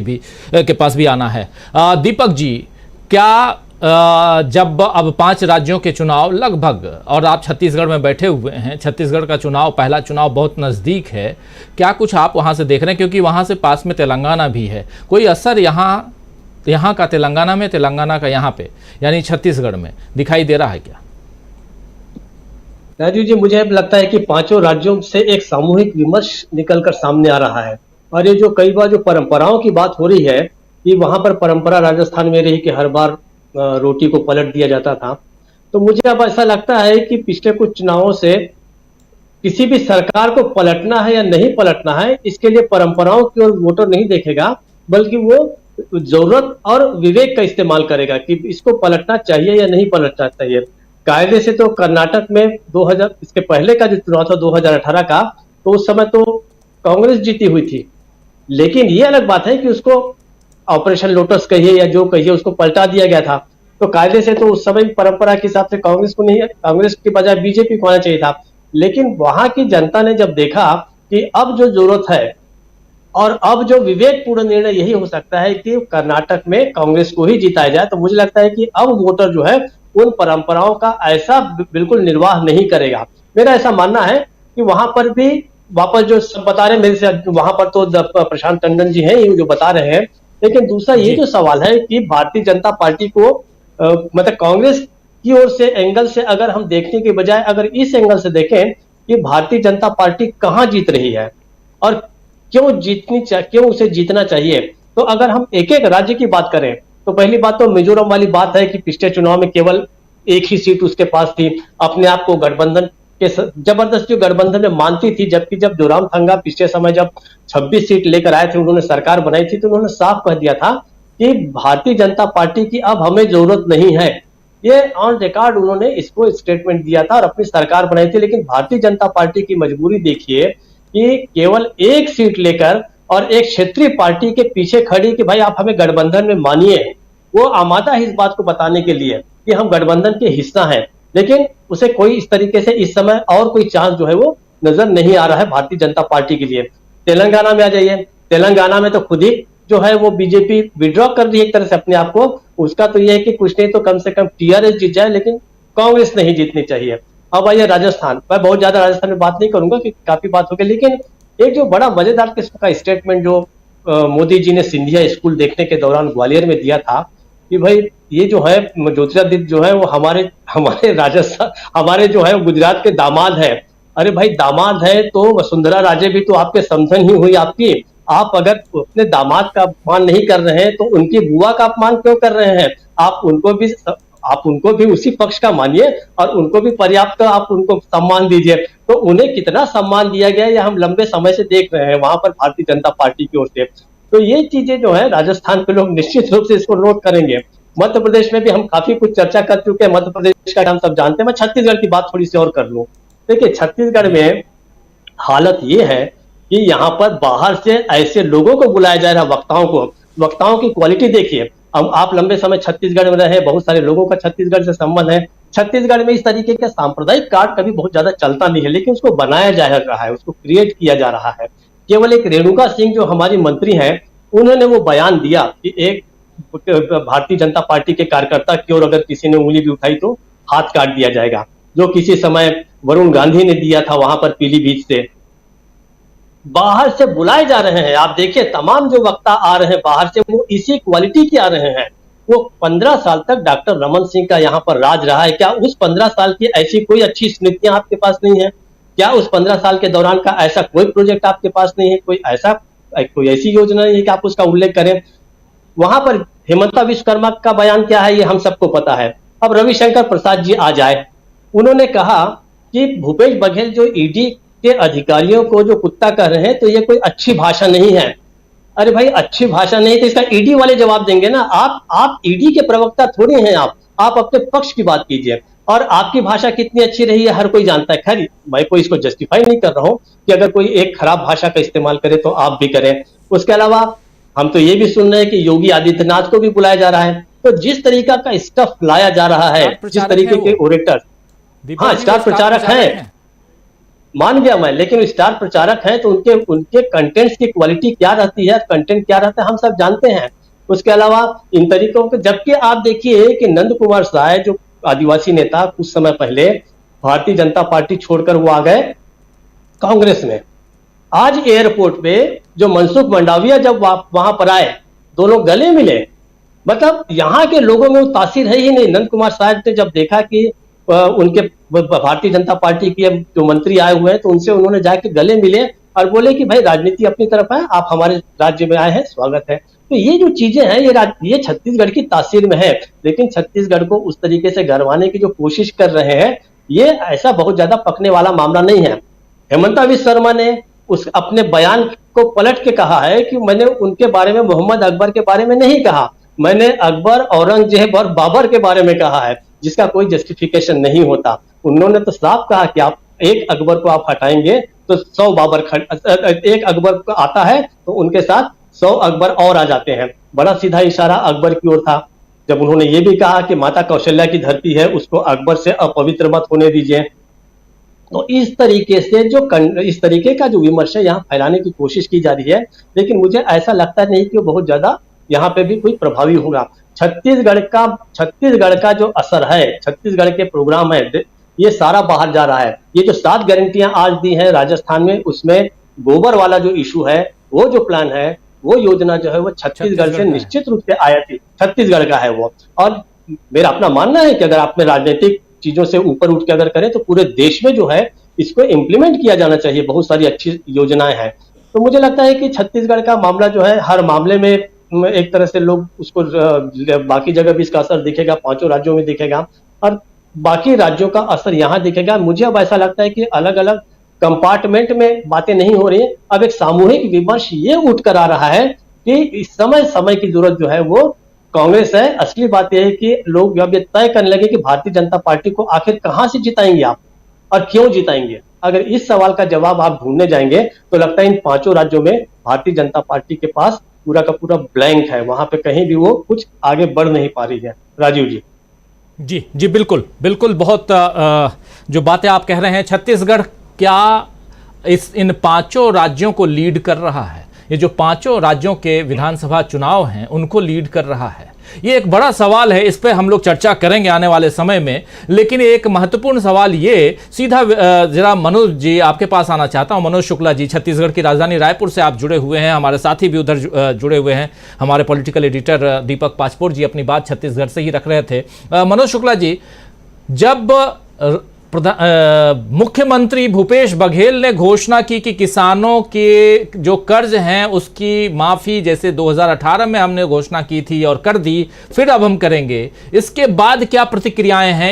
भी के पास भी आना है। दीपक जी, क्या जब अब 5 राज्यों के चुनाव लगभग, और आप छत्तीसगढ़ में बैठे हुए हैं, छत्तीसगढ़ का चुनाव, पहला चुनाव बहुत नज़दीक है, क्या कुछ आप वहां से देख रहे हैं? क्योंकि वहां से पास में तेलंगाना भी है, कोई असर यहाँ का तेलंगाना में, तेलंगाना का यहाँ पे यानी छत्तीसगढ़ में दिखाई दे रहा है क्या? राजू जी, मुझे लगता है कि 5 राज्यों से एक सामूहिक विमर्श निकलकर सामने आ रहा है। और ये जो कई बार जो परंपराओं की बात हो रही है कि वहां पर परंपरा राजस्थान में रही कि हर बार रोटी को पलट दिया जाता था, तो मुझे अब ऐसा लगता है कि पिछले कुछ चुनावों से किसी भी सरकार को पलटना है या नहीं पलटना है, इसके लिए परंपराओं की ओर वोटर नहीं देखेगा, बल्कि वो जरूरत और विवेक का इस्तेमाल करेगा कि इसको पलटना चाहिए या नहीं पलटना चाहिए। कायदे से तो कर्नाटक में 2000, इसके पहले का जो चुनाव था 2018 का, तो उस समय तो कांग्रेस जीती हुई थी, लेकिन ये अलग बात है कि उसको ऑपरेशन लोटस कहिए या जो कहिए, उसको पलटा दिया गया था। तो कायदे से तो उस समय परंपरा के हिसाब से कांग्रेस को नहीं, कांग्रेस के बजाय बीजेपी को आना चाहिए था। लेकिन वहां की जनता ने जब देखा कि अब जो जरूरत है और अब जो विवेकपूर्ण निर्णय यही हो सकता है कि कर्नाटक में कांग्रेस को ही जिताया जाए, तो मुझे लगता है कि अब वोटर जो है उन परंपराओं का ऐसा बिल्कुल निर्वाह नहीं करेगा। मेरा ऐसा मानना है कि वहां पर भी वापस जो सब बता रहे हैं, मेरे से वहां पर तो प्रशांत टंडन जी हैं ये जो बता रहे हैं, लेकिन दूसरा ये जो सवाल है कि भारतीय जनता पार्टी को मतलब कांग्रेस की ओर से एंगल से अगर हम देखने के बजाय अगर इस एंगल से देखें कि भारतीय जनता पार्टी कहां जीत रही है और क्यों उसे जीतना चाहिए, तो अगर हम एक एक राज्य की बात करें तो पहली बात तो मिजोरम वाली बात है कि पिछले चुनाव में केवल एक ही सीट उसके पास थी, अपने आप को गठबंधन के जबरदस्त जो गठबंधन में मानती थी, जबकि जब जोरामथंगा पिछले समय जब 26 सीट लेकर आए थे, उन्होंने सरकार बनाई थी, तो उन्होंने साफ कह दिया था कि भारतीय जनता पार्टी की अब हमें जरूरत नहीं है। ये ऑन रिकॉर्ड उन्होंने इसको स्टेटमेंट दिया था और अपनी सरकार बनाई थी। लेकिन भारतीय जनता पार्टी की मजबूरी देखिए कि केवल एक सीट लेकर और एक क्षेत्रीय पार्टी के पीछे खड़ी कि भाई आप हमें गठबंधन में मानिए, वो आमादा है इस बात को बताने के लिए कि हम गठबंधन के हिस्सा हैं, लेकिन उसे कोई इस तरीके से इस समय और कोई चांस जो है वो नजर नहीं आ रहा है भारतीय जनता पार्टी के लिए। तेलंगाना में आ जाइए, तेलंगाना में तो खुद ही जो है वो बीजेपी विड्रॉ कर रही है एक तरह से अपने आप को। उसका तो यह है कि कुछ नहीं तो कम से कम टीआरएस जीत जाए, लेकिन कांग्रेस नहीं जीतनी चाहिए। अब आइए राजस्थान, मैं बहुत ज्यादा राजस्थान में बात नहीं करूंगा कि काफी बात हो गई, लेकिन एक जो बड़ा मजेदार किस्म का स्टेटमेंट जो मोदी जी ने सिंधिया स्कूल देखने के दौरान ग्वालियर में दिया था कि भाई ये जो है ज्योतिरादित्य जो है वो हमारे हमारे राजस्थान, हमारे जो है गुजरात के दामाद है। अरे भाई दामाद है तो वसुंधरा राजे भी तो आपके समधन ही हुई आपकी। आप अगर अपने दामाद का अपमान नहीं कर रहे हैं तो उनकी बुआ का अपमान क्यों कर रहे हैं? आप उनको भी उसी पक्ष का मानिए और उनको भी पर्याप्त आप उनको सम्मान दीजिए। तो उन्हें कितना सम्मान दिया गया ये हम लंबे समय से देख रहे हैं वहां पर भारतीय जनता पार्टी की ओर से। तो ये चीजें जो है राजस्थान के लोग निश्चित रूप से इसको नोट करेंगे। मध्य प्रदेश में भी हम काफी कुछ चर्चा कर चुके हैं, मध्य प्रदेश का हम सब जानते हैं। मैं छत्तीसगढ़ की बात थोड़ी सी और कर लूं। देखिए छत्तीसगढ़ में हालत ये है कि यहाँ पर बाहर से ऐसे लोगों को बुलाया जा रहा है, वक्ताओं की क्वालिटी देखिए। अब आप लंबे समय छत्तीसगढ़ में रहे, बहुत सारे लोगों का छत्तीसगढ़ से संबंध है। छत्तीसगढ़ में इस तरीके का सांप्रदायिक कार्ड कभी बहुत ज्यादा चलता नहीं है, लेकिन उसको बनाया जा रहा है, उसको क्रिएट किया जा रहा है। केवल एक रेणुका सिंह जो हमारी मंत्री हैं, उन्होंने वो बयान दिया कि एक भारतीय जनता पार्टी के कार्यकर्ता की ओर अगर किसी ने उंगली भी उठाई तो हाथ काट दिया जाएगा, जो किसी समय वरुण गांधी ने दिया था वहां पर पीलीभीत से। बाहर से बुलाए जा रहे हैं, आप देखिए तमाम जो वक्ता आ रहे हैं बाहर से वो इसी क्वालिटी के आ रहे हैं। वो 15 साल तक डॉक्टर रमन सिंह का यहाँ पर राज रहा है, क्या उस 15 साल की ऐसी कोई अच्छी स्मृतियां आपके पास नहीं है? क्या उस 15 साल के दौरान का ऐसा कोई प्रोजेक्ट आपके पास नहीं है? कोई ऐसी योजना नहीं है कि आप उसका उल्लेख करें? वहां पर हेमंता विश्वकर्मा का बयान क्या है ये हम सबको पता है। अब रविशंकर प्रसाद जी आ जाए, उन्होंने कहा कि भूपेश बघेल जो ईडी के अधिकारियों को जो कुत्ता कह रहे हैं तो ये कोई अच्छी भाषा नहीं है। अरे भाई अच्छी भाषा नहीं तो इसका ईडी वाले जवाब देंगे ना। आप ईडी के प्रवक्ता थोड़ी हैं, आप अपने पक्ष की बात कीजिए। और आपकी भाषा कितनी अच्छी रही है हर कोई जानता है। खैर मैं कोई इसको जस्टिफाई नहीं कर रहा हूं कि अगर कोई एक खराब भाषा का इस्तेमाल करे तो आप भी करें। उसके अलावा हम तो ये भी सुन रहे हैं कि योगी आदित्यनाथ को भी बुलाया जा रहा है। तो जिस तरीका का स्टफ लाया जा रहा है, जिस तरीके के ओरेटर, हाँ स्टार प्रचारक हैं, मान गया मैं, लेकिन स्टार प्रचारक हैं तो उनके उनके कंटेंट्स की क्वालिटी क्या रहती है, कंटेंट क्या रहता है, हम सब जानते हैं। उसके अलावा इन तरीकों के, जबकि आप देखिए कि नंद कुमार साय जो आदिवासी नेता कुछ समय पहले भारतीय जनता पार्टी छोड़कर वो आ गए कांग्रेस में। आज एयरपोर्ट पे जो मनसुख मंडाविया जब वहां पर आए, दोनों गले मिले। मतलब यहाँ के लोगों में वो तासीर है ही नहीं। नंद कुमार साहब ने जब देखा कि उनके भारतीय जनता पार्टी के जो मंत्री आए हुए हैं, तो उनसे उन्होंने जाके गले मिले और बोले कि भाई राजनीति अपनी तरफ है, आप हमारे राज्य में आए हैं, स्वागत है। तो ये जो चीजें हैं ये छत्तीसगढ़ की तासीर में है, लेकिन छत्तीसगढ़ को उस तरीके से गरवाने की जो कोशिश कर रहे हैं, ये ऐसा बहुत ज्यादा पकने वाला मामला नहीं है। हेमंता विश्व शर्मा ने उस अपने बयान को पलट के कहा है कि मैंने उनके बारे में, मोहम्मद अकबर के बारे में नहीं कहा, मैंने अकबर, औरंगजेब और बाबर के बारे में कहा है, जिसका कोई जस्टिफिकेशन नहीं होता। उन्होंने तो साफ कहा कि आप एक अकबर को आप हटाएंगे तो 100 बाबर एक अकबर को आता है तो उनके साथ 100 अकबर और आ जाते हैं। बड़ा सीधा इशारा अकबर की ओर था, जब उन्होंने ये भी कहा कि माता कौशल्या की धरती है, उसको अकबर से अपवित्र मत होने दीजिए। तो इस तरीके से इस तरीके का जो विमर्श है यहाँ फैलाने की कोशिश की जा रही है, लेकिन मुझे ऐसा लगता नहीं कि वो बहुत ज्यादा यहाँ पे भी कोई प्रभावी होगा। छत्तीसगढ़ का जो असर है, छत्तीसगढ़ के प्रोग्राम है, ये सारा बाहर जा रहा है। ये जो 7 गारंटियां आज दी हैं राजस्थान में, उसमें गोबर वाला जो इशू है, वो जो प्लान है, वो योजना जो है वो छत्तीसगढ़ से निश्चित रूप से आया थी, छत्तीसगढ़ का है वो। और मेरा अपना मानना है कि अगर आपने राजनीतिक चीजों से ऊपर उठ के अगर करें तो पूरे देश में जो है इसको इम्प्लीमेंट किया जाना चाहिए। बहुत सारी अच्छी योजनाएं हैं। तो मुझे लगता है कि छत्तीसगढ़ का मामला जो है, हर मामले में एक तरह से लोग उसको, बाकी जगह भी इसका असर दिखेगा, 5 राज्यों में दिखेगा और बाकी राज्यों का असर यहाँ दिखेगा। मुझे अब ऐसा लगता है कि अलग अलग कंपार्टमेंट में बातें नहीं हो रही, अब एक सामूहिक विमर्श ये उठ कर आ रहा है कि इस समय की जरूरत जो है वो कांग्रेस है। असली बात यह है कि लोग अब ये तय करने लगे कि भारतीय जनता पार्टी को आखिर कहां से जिताएंगे आप और क्यों जिताएंगे। अगर इस सवाल का जवाब आप ढूंढने जाएंगे तो लगता है इन 5 राज्यों में भारतीय जनता पार्टी के पास पूरा का पूरा ब्लैंक है, वहां पे कहीं भी वो कुछ आगे बढ़ नहीं पा रही है। राजीव जी। जी जी, बिल्कुल बिल्कुल, बहुत जो बातें आप कह रहे हैं, छत्तीसगढ़ क्या इन 5 राज्यों को लीड कर रहा है? ये जो 5 राज्यों के विधानसभा चुनाव हैं उनको लीड कर रहा है, ये एक बड़ा सवाल है। इस पे हम लोग चर्चा करेंगे आने वाले समय में, लेकिन एक महत्वपूर्ण सवाल ये सीधा जरा मनोज जी आपके पास आना चाहता हूं। मनोज शुक्ला जी, छत्तीसगढ़ की राजधानी रायपुर से आप जुड़े हुए हैं, हमारे साथी भी उधर जुड़े हुए हैं, हमारे पॉलिटिकल एडिटर दीपक पाचपोर जी अपनी बात छत्तीसगढ़ से ही रख रहे थे। मनोज शुक्ला जी, जब मुख्यमंत्री भूपेश बघेल ने घोषणा की कि किसानों के जो कर्ज हैं उसकी माफी, जैसे 2018 में हमने घोषणा की थी और कर दी, फिर अब हम करेंगे, इसके बाद क्या प्रतिक्रियाएं हैं?